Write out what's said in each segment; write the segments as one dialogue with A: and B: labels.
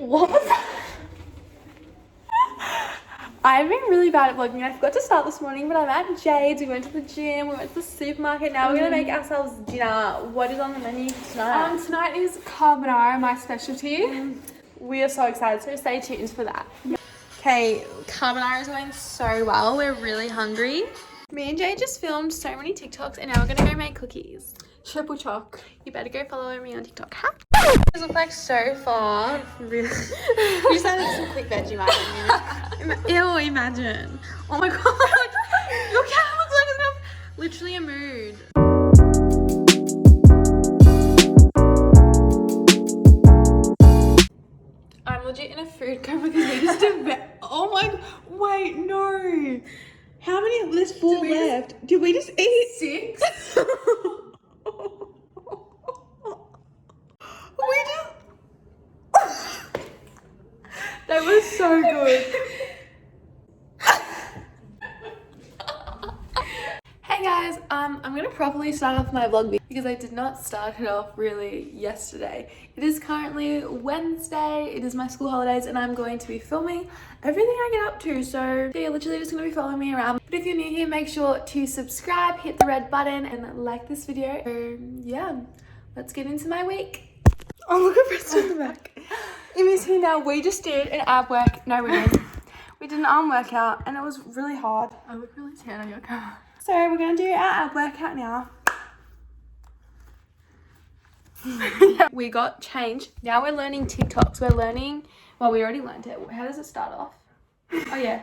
A: What was that? I've been really bad at vlogging. I forgot to start this morning, but I'm at Jade's. We went to the gym, we went to the supermarket. Now we're going to make ourselves dinner. What is on the menu tonight?
B: Tonight is carbonara, my specialty.
A: We are so excited, so stay tuned for that. Okay, carbonara is going so well. We're really hungry. Me and Jade just filmed so many TikToks, and now we're going to go make cookies.
B: Triple choc.
A: You better go follow me on TikTok. You look like so far. Really. You just added some quick veggie imagine. Ew, imagine. Oh my god. Your cat looks like it's got literally a mood. I'm legit in a food coma because we just did. Oh my. Wait, no. How many? There's 4 left. Did we just eat 6? That was so good. Hey guys, I'm gonna properly start off my vlog because I did not start it off really yesterday. It is currently Wednesday, it is my school holidays, and I'm going to be filming everything I get up to. So you're literally just gonna be following me around. But if you're new here, make sure to subscribe, hit the red button, and like this video. So yeah, let's get into my week. Oh, look at Preston in the back. Emmy's here now. We just did an ab work. No, we didn't. We did an arm workout and it was really hard.
B: I look really tan on your camera.
A: So we're going to do our ab workout now. We got changed. Now we're learning TikToks. We're learning, well, we already learned it. How does it start off? Oh, yeah.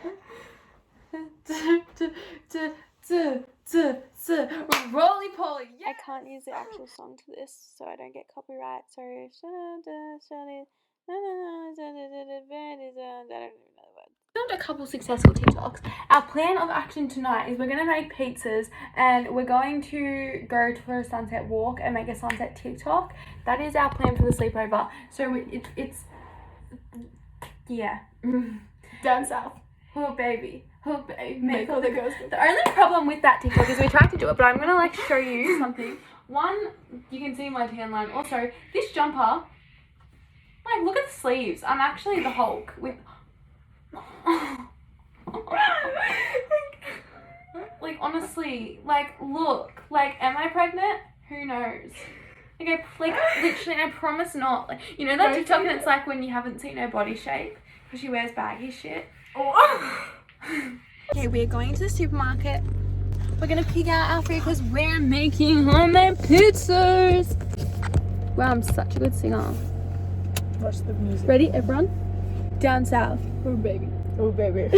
A: Roly poly. Yeah. I can't use the actual song to this so I don't get copyright. So filmed a couple successful TikToks. Our plan of action tonight is we're going to make pizzas and we're going to go for a sunset walk and make a sunset TikTok. That is our plan for the sleepover. So it's yeah.
B: Down south.
A: Oh baby. Oh baby.
B: Make all the girls.
A: The only problem with that TikTok is we tried to do it, but I'm going to like show you something. One, you can see my tan line. Also, this jumper, like look at the sleeves. I'm actually the Hulk with like honestly, like look, like am I pregnant? Who knows? Like literally, I promise not. Like you know that TikTok and it's like when you haven't seen her body shape because she wears baggy shit. Oh. Okay, we're going to the supermarket. We're gonna pick out our food because we're making homemade pizzas. Wow, I'm such a good singer.
B: Watch the music.
A: Ready, everyone? Down south.
B: Oh baby. Oh baby.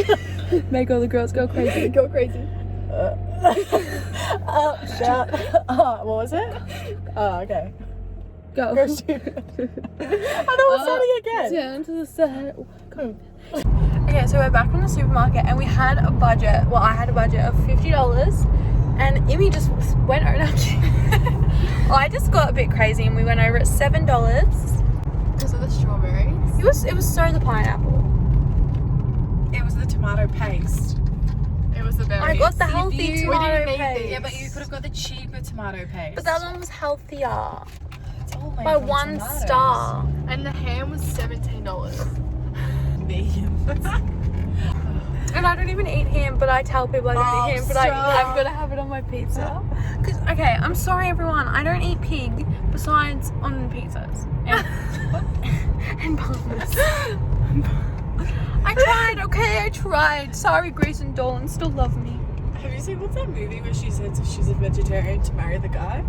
A: Make all the girls go crazy.
B: Go crazy. Shout. What was it? Oh, okay.
A: Go.
B: Go shoot. I know what's starting again.
A: Down to the side. Okay, so we're back from the supermarket and we had a budget. Well, I had a budget of $50 and Emmy just went over. I just got a bit crazy and we went over at $7.
B: Because of the strawberries?
A: It was so the pineapple.
B: It was the tomato paste. It was the berries.
A: I got the healthy tomato paste.
B: Yeah, but you could have got the cheaper tomato paste.
A: But that one was healthier.
B: It's all made
A: By
B: from
A: 1
B: tomatoes.
A: star.
B: And the ham was $17. Vegan.
A: And I don't even eat ham, but I tell people I don't eat ham, but I've got to have it on my pizza. Cause okay, I'm sorry everyone, I don't eat pig besides on pizzas and buns. I tried, okay, I tried. Sorry, Grace and Dolan still love me.
B: Have you seen what's that movie where she says she's a vegetarian to marry the guy?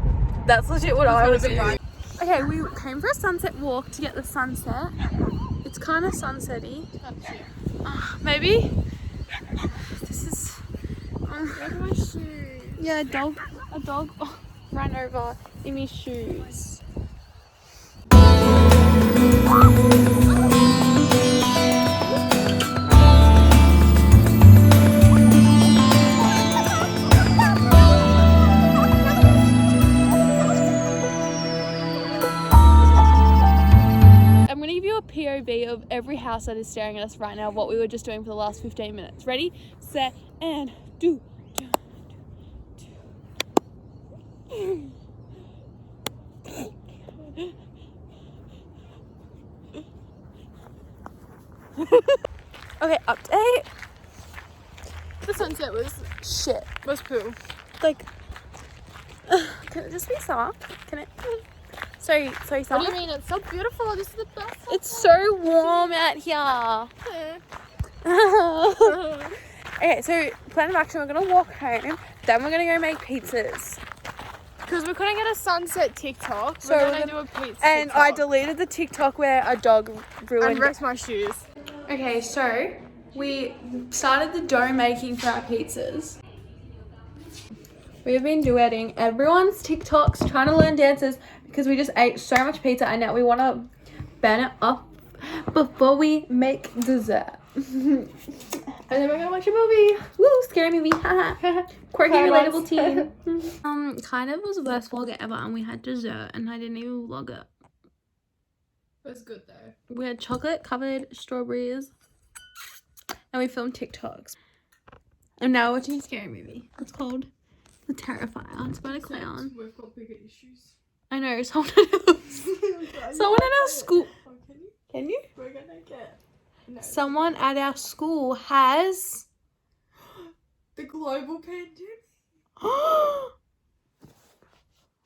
A: That's legit what I was doing.
B: Right.
A: Okay, we came for a sunset walk to get the sunset. It's kind of sunset-y. Maybe. This is.
B: Where are my shoes?
A: Yeah, a dog ran over Emmy's shoes. I'm going to give you a POV of every house that is staring at us right now, what we were just doing for the last 15 minutes. Ready, set, and do. Okay, update.
B: The sunset was
A: Shit.
B: poo.
A: Like, can it just be summer? Can it? Sorry,
B: What
A: summer.
B: do you mean? It's so beautiful. This is the best.
A: It's so warm out here. Okay, so plan of action, we're gonna walk home, then we're gonna go make pizzas.
B: Because we couldn't get a sunset TikTok,
A: So
B: we're gonna do a pizza
A: And
B: TikTok.
A: I deleted the TikTok where a dog ruined
B: And rest my shoes.
A: Okay, so we started the dough making for our pizzas. We've been duetting everyone's TikToks, trying to learn dances because we just ate so much pizza and now we want to burn it up before we make dessert. And then we're gonna watch a movie. Woo, scary movie. Quirky, relatable teen. Kind of was the worst vlog ever, and we had dessert, and I didn't even vlog it.
B: It was good though.
A: We had chocolate covered strawberries, and we filmed TikToks. And now we're watching a scary movie. It's called The Terrifier. It's about a clown.
B: We've got bigger issues.
A: I know. Someone at our school. Can you?
B: We're gonna get
A: Someone at our school has.
B: the global pandemic.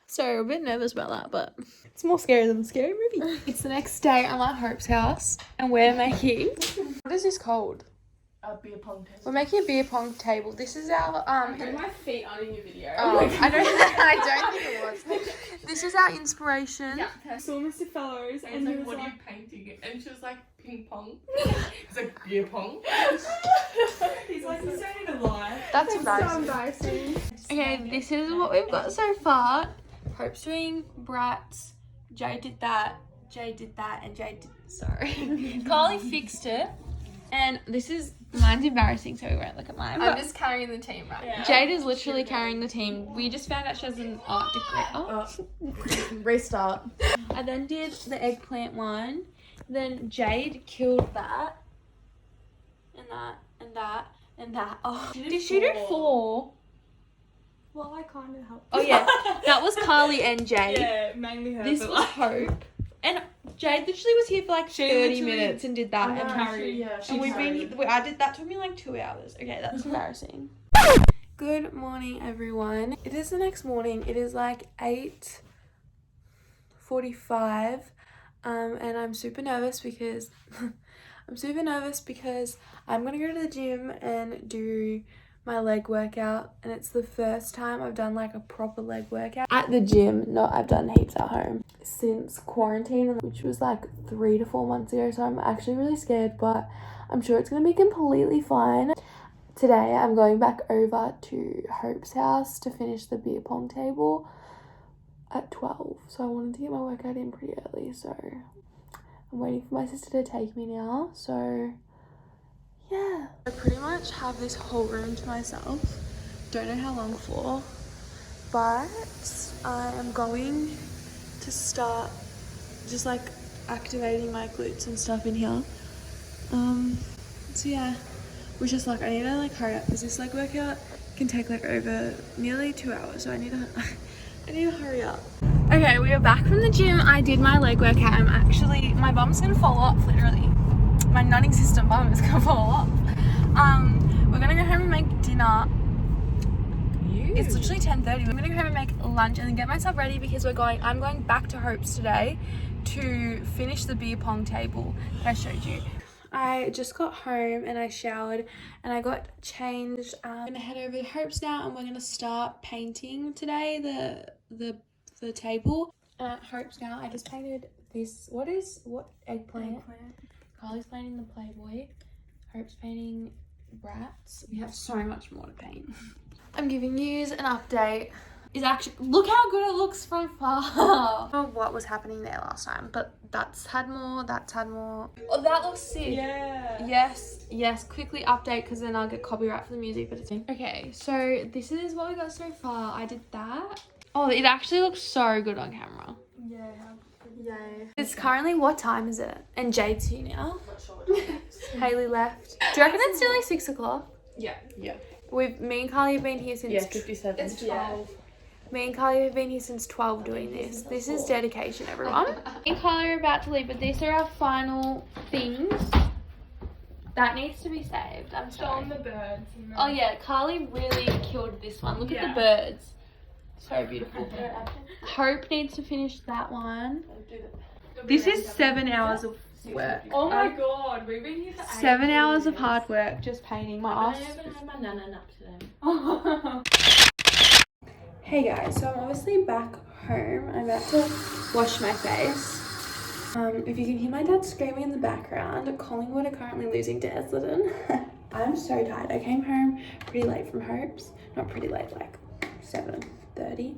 A: Sorry, we're a bit nervous about that, but it's more scary than the scary movie. It's the next day. I'm at Hope's house, and we're making. What is this called?
B: A beer pong table.
A: We're making a beer pong table. This is our
B: My feet aren't in your video.
A: Oh, I don't think it was. This is our inspiration.
B: Yeah. I saw Mr. Fellows and he was
C: what
B: like,
C: are you painting? And she was like, ping pong. It's like beer pong.
B: he's like, you don't need to lie.
A: That's
B: So
A: embarrassing.
B: embarrassing.
A: Okay, this is what we've got so far. Hope's doing brats. Jay did that. Jay did that, and Jay did. Sorry, Carly fixed it. And this is mine's embarrassing, so we won't look at mine.
B: I'm
A: but
B: just carrying the team right now.
A: Jade is literally carrying the team. We just found out she has an art degree. Oh.
B: Restart.
A: I then did the eggplant one. Then Jade killed that. And that. And that. And that. Oh, did she do 4?
B: Well, I kind of helped.
A: Oh yeah, that was Carly and Jade.
B: Yeah, mainly her.
A: This was Hope. And Jade literally was here for like 30 minutes and did that. And
B: carried.
A: And we've been. I did that. Took me like 2 hours. Okay, that's embarrassing. Good morning, everyone. It is the next morning. It is like 8:45, and I'm super nervous because I'm gonna go to the gym and do my leg workout, and it's the first time I've done like a proper leg workout at the gym. Not I've done heaps at home since quarantine, which was like 3 to 4 months ago, so I'm actually really scared, but I'm sure it's gonna be completely fine. Today I'm going back over to Hope's house to finish the beer pong table at 12, so I wanted to get my workout in pretty early, so I'm waiting for my sister to take me now, so yeah. I pretty much have this whole room to myself. Don't know how long for, but I am going to start just like activating my glutes and stuff in here. So yeah, which is like I need to like hurry up because this leg workout can take like over nearly 2 hours, so I need to hurry up. Okay, we are back from the gym. I did my leg workout. My bum's gonna fall off, literally. My non-existent bum is gonna fall off. We're gonna go home and make dinner. It's literally 10:30. We're gonna go home and make lunch and then get myself ready because I'm going back to Hope's today to finish the beer pong table that I showed you. I just got home and I showered and I got changed. I'm gonna head over to Hope's now and we're gonna start painting today the table. At Hope's now, I just painted this. What eggplant? Carly's painting the Playboy. Hope's painting brats. We have so much more to paint. I'm giving you an update. Look how good it looks from far. I don't know what was happening there last time, but that's had more. Oh, that looks sick.
B: Yeah.
A: Yes. Quickly update because then I'll get copyright for the music. But it's okay. So this is what we got so far. I did that. Oh, it actually looks so good on camera.
B: Yeah.
A: It's currently, what time is it? And Jade's here now. Haley left. Do you reckon it's still like 6 o'clock?
C: Yeah.
A: Me and Carly have been here since
C: 57.
B: It's 12.
A: Me and Carly have been here since 12 doing this. This is dedication, everyone. Me and Carly are about to leave, but these are our final things. That needs to be saved. I'm
C: Show
A: sorry.
C: them the birds. And
A: Oh yeah, Carly really killed this one. Look at the birds. So beautiful. Hope needs to finish that one. This is 7 hours of work.
C: Oh my god, we've been here for
A: 7 hours of hard work just painting my
C: I
A: ass.
C: haven't had my nana nap today.
A: Hey guys, so I'm obviously back home. I'm about to wash my face. If you can hear my dad screaming in the background, Collingwood are currently losing to Essendon. I'm so tired. I came home pretty late from Hope's. Not pretty late, like 7:30.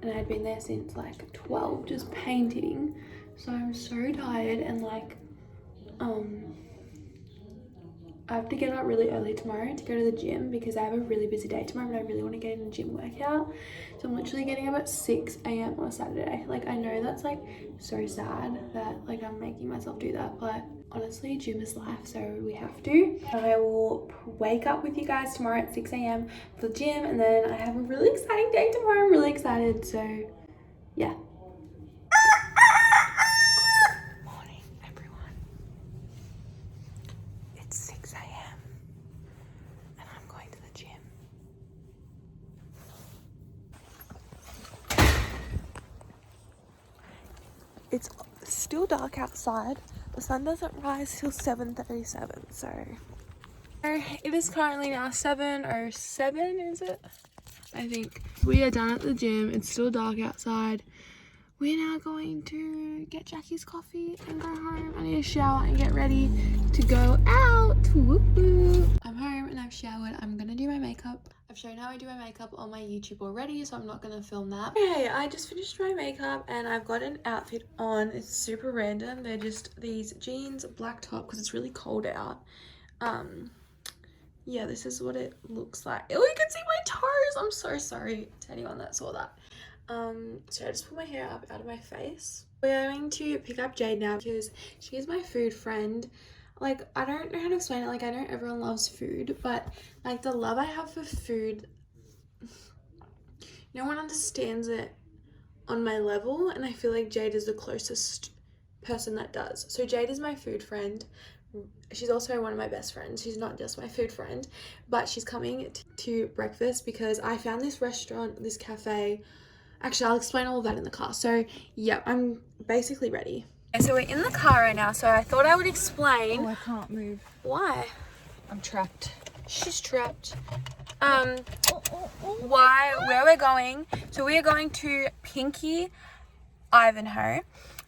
A: And I had been there since like 12 just painting. So I'm so tired and like, I have to get up really early tomorrow to go to the gym because I have a really busy day tomorrow, but I really want to get in a gym workout. So I'm literally getting up at 6 a.m. on a Saturday. Like, I know that's like so sad that like I'm making myself do that, but honestly, gym is life, so we have to. I will wake up with you guys tomorrow at 6 a.m. for the gym, and then I have a really exciting day tomorrow. I'm really excited, so yeah. Good morning, everyone. It's 6 a.m. and I'm going to the gym. It's still dark outside. The sun doesn't rise till 7:37, so it is currently now 7:07, is it? I think. We are done at the gym. It's still dark outside. We're now going to get Jackie's coffee and go home. I need to shower and get ready to go out. Woo-hoo. I'm home and I've showered. I'm gonna do my makeup. I've shown how I do my makeup on my YouTube already, so I'm not gonna film that. Okay, I just finished my makeup and I've got an outfit on. It's super random. They're just these jeans, black top, because it's really cold out. Yeah, this is what it looks like. Oh, you can see my toes. I'm so sorry to anyone that saw that. So I just put my hair up out of my face. We're going to pick up Jade now because she is my food friend. Like, I don't know how to explain it. Like, I know everyone loves food, but like the love I have for food, no one understands it on my level, and I feel like Jade is the closest person that does. So Jade is my food friend. She's also one of my best friends. She's not just my food friend, but she's coming to breakfast because I found this restaurant, this cafe. Actually, I'll explain all of that in the car. So yeah, I'm basically ready. Okay, so we're in the car right now, so I thought I would explain.
B: Oh, I can't move.
A: Why?
B: I'm trapped.
A: She's trapped. Where we're going. So we are going to Pinky Ivanhoe.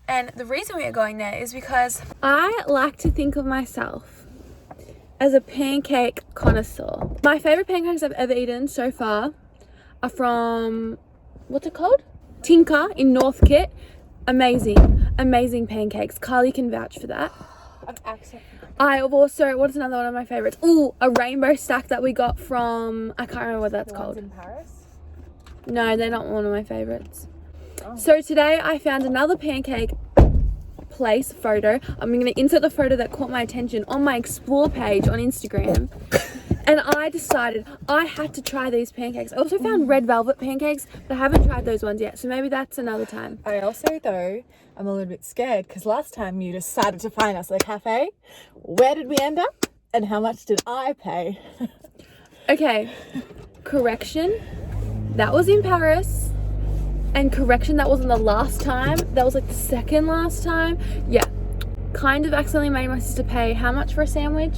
A: And the reason we are going there is because I like to think of myself as a pancake connoisseur. My favorite pancakes I've ever eaten so far are from, what's it called? Tinker in North Kit. Amazing pancakes. Carly can vouch for that. I have also, what's another one of my favorites? Ooh, a rainbow stack that we got from, I can't remember what that's called.
B: In Paris?
A: No, they're not one of my favorites. Oh. So today I found another pancake place photo. I'm going to insert the photo that caught my attention on my explore page on Instagram. And I decided I had to try these pancakes. I also found red velvet pancakes, but I haven't tried those ones yet. So maybe that's another time.
B: I also, though, I'm a little bit scared because last time you decided to find us at a cafe. Where did we end up? And how much did I pay?
A: Okay, correction. That was in Paris. And correction, that wasn't the last time. That was like the second last time. Yeah, kind of accidentally made my sister pay how much for a sandwich?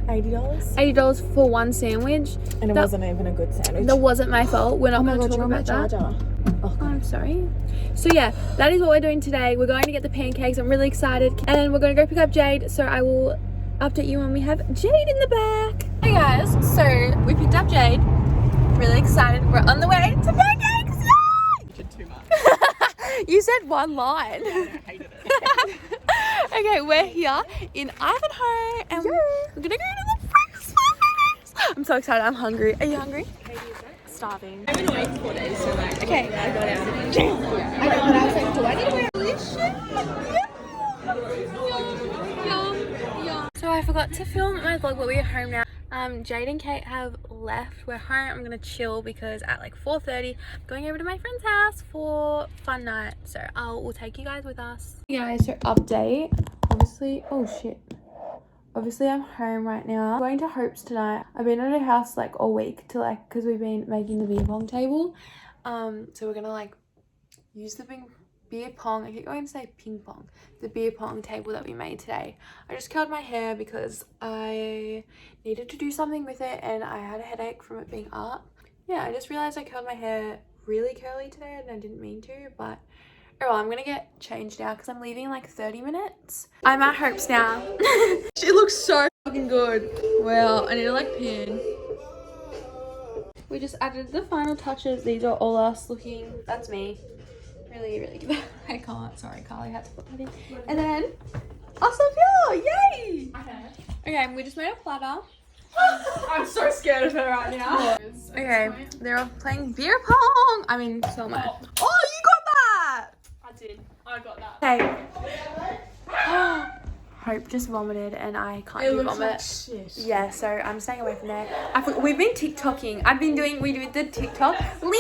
B: $80?
A: $80 for one sandwich.
B: And it wasn't even a good sandwich.
A: That wasn't my fault. We're not going to talk about that. Oh, I'm sorry. So yeah, that is what we're doing today. We're going to get the pancakes. I'm really excited. And we're going to go pick up Jade. So I will update you when we have Jade in the back. Hey guys, so we picked up Jade. Really excited. We're on the way to pancakes. Yay!
B: Did too much.
A: You said one line.
B: I hated it.
A: Okay, we're here in Ivanhoe and we're gonna go to the first place. I'm so excited. I'm hungry. Are you hungry?
C: Starving. I've been away for 4 days, so like,
A: Okay.
C: I got out. I got I was like, do I need to wear this shit?
A: Yum. So I forgot to film my vlog, but we're home now. Jade and Kate have left. We're home. I'm gonna chill because at like 4:30 I'm going over to my friend's house for fun night, so we'll take you guys with us. Hey guys, so update, obviously, oh shit, Obviously I'm home right now. I'm going to Hope's tonight. I've been at her house like all week to like, because we've been making the beer pong table. So we're gonna like use the beer pong, I keep going to say ping pong, the beer pong table that we made today. I just curled my hair because I needed to do something with it and I had a headache from it being up. Yeah, I just realized I curled my hair really curly today and I didn't mean to, but oh well, I'm gonna get changed now because I'm leaving in like 30 minutes. I'm at Hope's now. She looks so fucking good. Well, I need to like pin. We just added the final touches. These are all us looking, that's me. Really, really good. I can't, sorry Carly, had to put that in. And then, Sophia, yay! Okay, we just made a platter.
C: I'm so scared of her right now.
A: Okay, they're all playing beer pong. I mean, so much. Oh, you got that!
C: I did. I got that.
A: Okay. Hope just vomited and I can't do vomit.
C: Like shit.
A: Yeah, so I'm staying away from there. We've been TikToking. We did the TikTok. Leroy!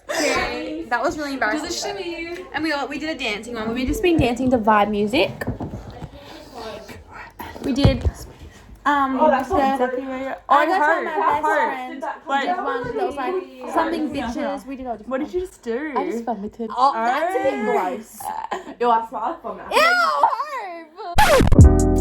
A: Okay, that was really embarrassing.
C: Do the shimmy.
A: And we did a dancing one. We've just been dancing to vibe music. We did
B: that's exactly what
A: I got my best friend. We did one that was like something bitches. We did all different
B: What did you just do?
A: I just vomited.
B: Oh, that's a bit gross. Yo, I smile from that.
A: Ew, Hope!